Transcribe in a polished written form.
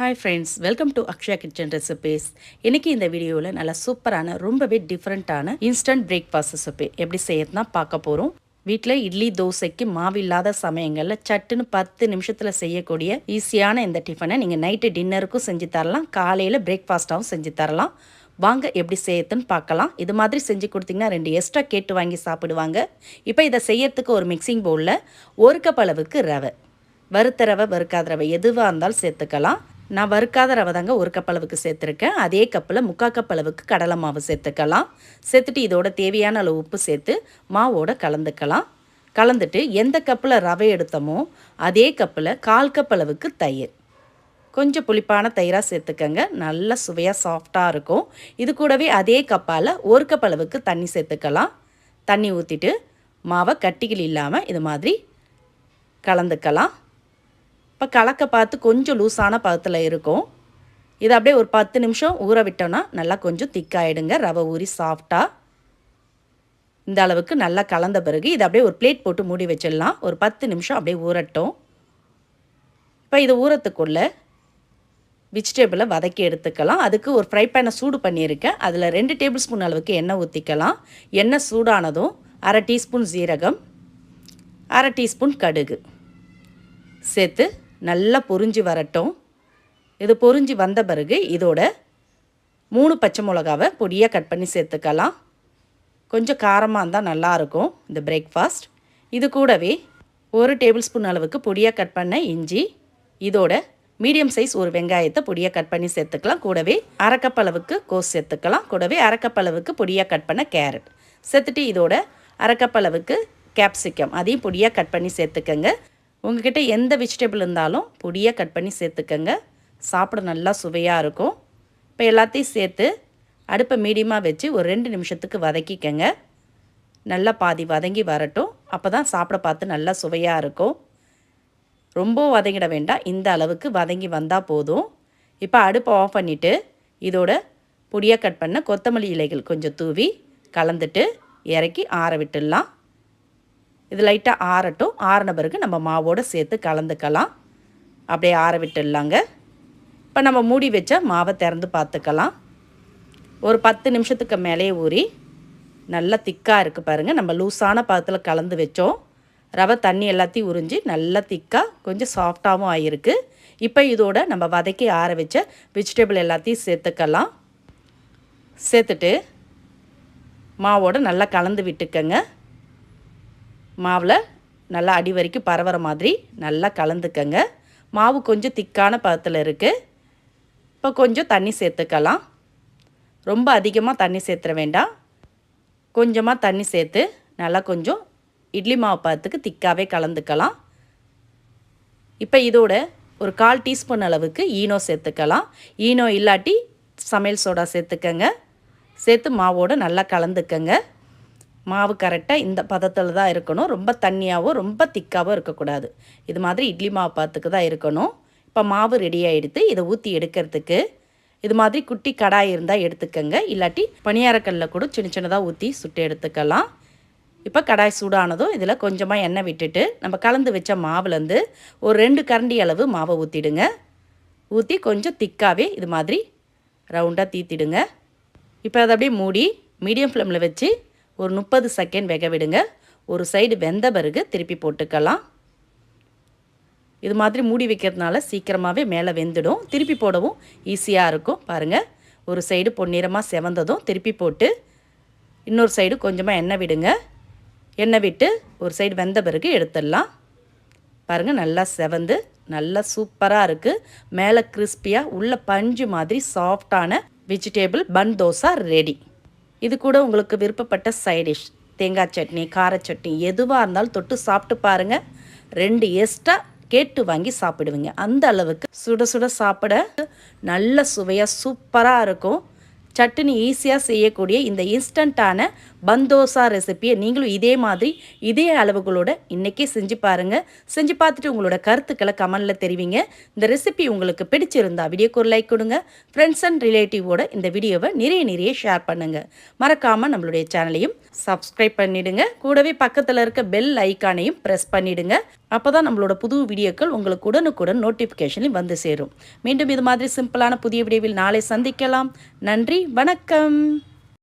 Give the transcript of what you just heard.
Hi friends, welcome to Akshaya kitchen recipes. இன்றைக்கி இந்த வீடியோவில் நல்ல சூப்பரான ரொம்பவே டிஃப்ரெண்ட்டான இன்ஸ்டன்ட் பிரேக்ஃபாஸ்ட் ரெசிபி எப்படி செய்யறதுனா பார்க்க போகிறோம். வீட்டில் இட்லி தோசைக்கு மாவில்லாத சமயங்களில் சட்டுன்னு 10 நிமிஷத்தில் செய்யக்கூடிய ஈஸியான இந்த டிஃபனை நீங்கள் நைட்டு டின்னருக்கும் செஞ்சு தரலாம், காலையில் பிரேக்ஃபாஸ்ட்டாகவும் செஞ்சு தரலாம். வாங்க எப்படி செய்யறதுன்னு பார்க்கலாம். இது மாதிரி செஞ்சு கொடுத்தீங்கன்னா 2 எக்ஸ்ட்ரா கேட்டு வாங்கி சாப்பிடுவாங்க. இப்போ இதை செய்யறதுக்கு ஒரு மிக்சிங் பவுலில் 1 கப் அளவுக்கு ரவை, வறுத்த ரவை வறுக்காத ரவை எதுவாக இருந்தாலும் சேர்த்துக்கலாம். நான் வறுக்காத ரவை தாங்க 1 கப் அளவுக்கு சேர்த்துருக்கேன். அதே கப்பில் 3/4 கப் அளவுக்கு கடலை மாவு சேர்த்துக்கலாம். சேர்த்துட்டு இதோட தேவையான அளவு உப்பு சேர்த்து மாவோட கலந்துக்கலாம். கலந்துட்டு எந்த கப்பில் ரவை எடுத்தோமோ அதே கப்பில் 1/4 கப் அளவுக்கு தயிர், கொஞ்சம் புளிப்பான தயிராக சேர்த்துக்கங்க. நல்ல சுவையாக சாஃப்டாக இருக்கும். இது கூடவே அதே கப்பால் 1 கப் அளவுக்கு தண்ணி சேர்த்துக்கலாம். தண்ணி ஊற்றிட்டு மாவை கட்டிகள் இல்லாமல் இது மாதிரி கலந்துக்கலாம். இப்போ கலக்க பார்த்து கொஞ்சம் லூஸான பதத்தில் இருக்கும். இதை அப்படியே ஒரு 10 நிமிஷம் ஊற விட்டோன்னா நல்லா கொஞ்சம் திக்காயிடுங்க. ரவை ஊறி சாஃப்டாக இந்த அளவுக்கு நல்லா கலந்த பிறகு இதை அப்படியே ஒரு பிளேட் போட்டு மூடி வச்சிடலாம். ஒரு 10 நிமிஷம் அப்படியே ஊறட்டும். இப்போ இது ஊறத்துக்குள்ளே வெஜிடபிளை வதக்கி எடுத்துக்கலாம். அதுக்கு ஒரு ஃப்ரை பேனை சூடு பண்ணியிருக்கேன். அதில் 2 டேபிள் ஸ்பூன் அளவுக்கு எண்ணெய் ஊற்றிக்கலாம். எண்ணெய் சூடானதும் 1/2 டீஸ்பூன் ஜீரகம், 1/2 டீஸ்பூன் கடுகு சேர்த்து நல்லா பொரிஞ்சு வரட்டும். இது பொரிஞ்சு வந்த பிறகு இதோட 3 பச்சை மிளகாவை பொடியாக கட் பண்ணி சேர்த்துக்கலாம். கொஞ்சம் காரமாக இருந்தால் நல்லாயிருக்கும் இந்த பிரேக்ஃபாஸ்ட். இது கூடவே 1 டேபிள் ஸ்பூன் அளவுக்கு பொடியாக கட் பண்ண இஞ்சி, இதோட மீடியம் சைஸ் ஒரு வெங்காயத்தை பொடியாக கட் பண்ணி சேர்த்துக்கலாம். கூடவே 1/2 கப் அளவுக்கு கோஸ் சேர்த்துக்கலாம். கூடவே 1/2 கப் அளவுக்கு பொடியாக கட் பண்ண கேரட் சேர்த்துட்டு இதோட 1/2 கப் அளவுக்கு கேப்சிகம் அதையும் பொடியாக கட் பண்ணி சேர்த்துக்கங்க. உங்கள்கிட்ட எந்த வெஜிடபிள் இருந்தாலும் பொடியாக கட் பண்ணி சேர்த்துக்கங்க. சாப்பிட நல்லா சுவையாக இருக்கும். இப்போ எல்லாத்தையும் சேர்த்து அடுப்பை மீடியமாக வச்சு ஒரு 2 நிமிஷத்துக்கு வதக்கிக்கங்க. நல்லா பாதி வதங்கி வரட்டும். அப்போ தான் சாப்பிட பார்த்து நல்லா சுவையாக இருக்கும். ரொம்ப வதங்கிட வேண்டாம், இந்த அளவுக்கு வதங்கி வந்தால் போதும். இப்போ அடுப்பை ஆஃப் பண்ணிவிட்டு இதோட பொடியாக கட் பண்ண கொத்தமல்லி இலைகள் கொஞ்சம் தூவி கலந்துட்டு இறக்கி ஆற விட்டுடலாம். இது லைட்டாக ஆறட்டும். ஆறின பிறகு நம்ம மாவோடு சேர்த்து கலந்துக்கலாம். அப்படியே ஆற விட்டுடலாங்க. இப்போ நம்ம மூடி வச்ச மாவை திறந்து பார்த்துக்கலாம். ஒரு 10 நிமிஷத்துக்கு மேலேயே ஊறி நல்லா திக்காக இருக்குது பாருங்கள். நம்ம லூஸான பதத்தில் கலந்து வச்சோம். ரவை தண்ணி எல்லாத்தையும் உறிஞ்சி நல்லா திக்காக கொஞ்சம் சாஃப்டாகவும் ஆகிருக்கு. இப்போ இதோட நம்ம வதக்கி ஆற வச்ச வெஜிடபிள் எல்லாத்தையும் சேர்த்துக்கலாம். சேர்த்துட்டு மாவோடு நல்லா கலந்து விட்டுக்கங்க. மாவில் நல்லா அடி வரைக்கும் பரவுற மாதிரி நல்லா கலந்துக்கங்க. மாவு கொஞ்சம் திக்கான பதத்தில் இருக்குது. இப்போ கொஞ்சம் தண்ணி சேர்த்துக்கலாம். ரொம்ப அதிகமாக தண்ணி சேர்த்துற வேண்டாம். கொஞ்சமாக தண்ணி சேர்த்து நல்லா கொஞ்சம் இட்லி மாவு பதத்துக்கு திக்காகவே கலந்துக்கலாம். இப்போ இதோட ஒரு 1/4 டீஸ்பூன் அளவுக்கு ஈனோ சேர்த்துக்கலாம். ஈனோ இல்லாட்டி சமையல் சோடா சேர்த்துக்கங்க. சேர்த்து மாவோடு நல்லா கலந்துக்கங்க. மாவு கரெக்டாக இந்த பதத்தில் தான் இருக்கணும். ரொம்ப தண்ணியாகவும் ரொம்ப திக்காகவும் இருக்கக்கூடாது. இது மாதிரி இட்லி மாவு பதத்துக்கு தான் இருக்கணும். இப்போ மாவு ரெடி ஆகிடுத்து. இதை ஊற்றி எடுக்கிறதுக்கு இது மாதிரி குட்டி கடாய் இருந்தால் எடுத்துக்கங்க. இல்லாட்டி பணியாரக்கல்லில் கூட சின்ன சின்னதாக ஊற்றி சுட்டு எடுத்துக்கலாம். இப்போ கடாய் சூடானதும் இதில் கொஞ்சமாக எண்ணெய் விட்டுட்டு நம்ம கலந்து வச்ச மாவுலேருந்து ஒரு 2 கரண்டி அளவு மாவை ஊற்றிடுங்க. ஊற்றி கொஞ்சம் திக்காகவே இது மாதிரி ரவுண்டாக தீத்திடுங்க. இப்போ அதை அப்படியே மூடி மீடியம் ஃப்ளேமில் வச்சு ஒரு 30 செகண்ட் வேக விடுங்க. ஒரு சைடு வெந்த பிறகு திருப்பி போட்டுக்கலாம். இது மாதிரி மூடி வைக்கிறதுனால சீக்கிரமாகவே மேலே வெந்துடும். திருப்பி போடவும் ஈஸியாக இருக்கும். பாருங்கள், ஒரு சைடு பொன்னிறமாக செவந்ததும் திருப்பி போட்டு இன்னொரு சைடு கொஞ்சமாக எண்ணெய் விடுங்க. எண்ணெய் விட்டு ஒரு சைடு வெந்த பிறகு எடுத்துடலாம். பாருங்கள், நல்லா செவந்து நல்லா சூப்பராக இருக்குது. மேலே கிறிஸ்பியாக உள்ள பஞ்சு மாதிரி சாஃப்டான வெஜிடேபிள் பன் தோசை ரெடி. இது கூட உங்களுக்கு விருப்பப்பட்ட சைடிஷ் தேங்காய் சட்னி, கார சட்னி எதுவாக இருந்தாலும் தொட்டு சாப்பிட்டு பாருங்கள். 2 எக்ஸ்ட்ரா கேட்டு வாங்கி சாப்பிடுவீங்க. அந்த அளவுக்கு சுட சுட சாப்பிட நல்ல சுவையாக சூப்பராக இருக்கும். சட்னி ஈஸியாக செய்யக்கூடிய இந்த இன்ஸ்டண்ட்டான பந்தோசா ரெசிப்பியை நீங்களும் இதே மாதிரி இதே அளவுகளோட இன்றைக்கே செஞ்சு பாருங்கள். செஞ்சு பார்த்துட்டு உங்களோட கருத்துக்களை கமெண்டில் தெரிவிங்க. இந்த ரெசிபி உங்களுக்கு பிடிச்சிருந்தா வீடியோக்கு ஒரு லைக் கொடுங்க. ஃப்ரெண்ட்ஸ் அண்ட் ரிலேட்டிவோட இந்த வீடியோவை நிறைய ஷேர் பண்ணுங்கள். மறக்காமல் நம்மளுடைய சேனலையும் சப்ஸ்கிரைப் பண்ணிவிடுங்க. கூடவே பக்கத்தில் இருக்க பெல் ஐக்கானையும் ப்ரெஸ் பண்ணிவிடுங்க. அப்போ தான் நம்மளோட புது வீடியோக்கள் உங்களுக்கு உடனுக்குடன் நோட்டிஃபிகேஷனில் வந்து சேரும். மீண்டும் இது மாதிரி சிம்பிளான புதிய வீடியோவில் நாளை சந்திக்கலாம். நன்றி, வணக்கம்.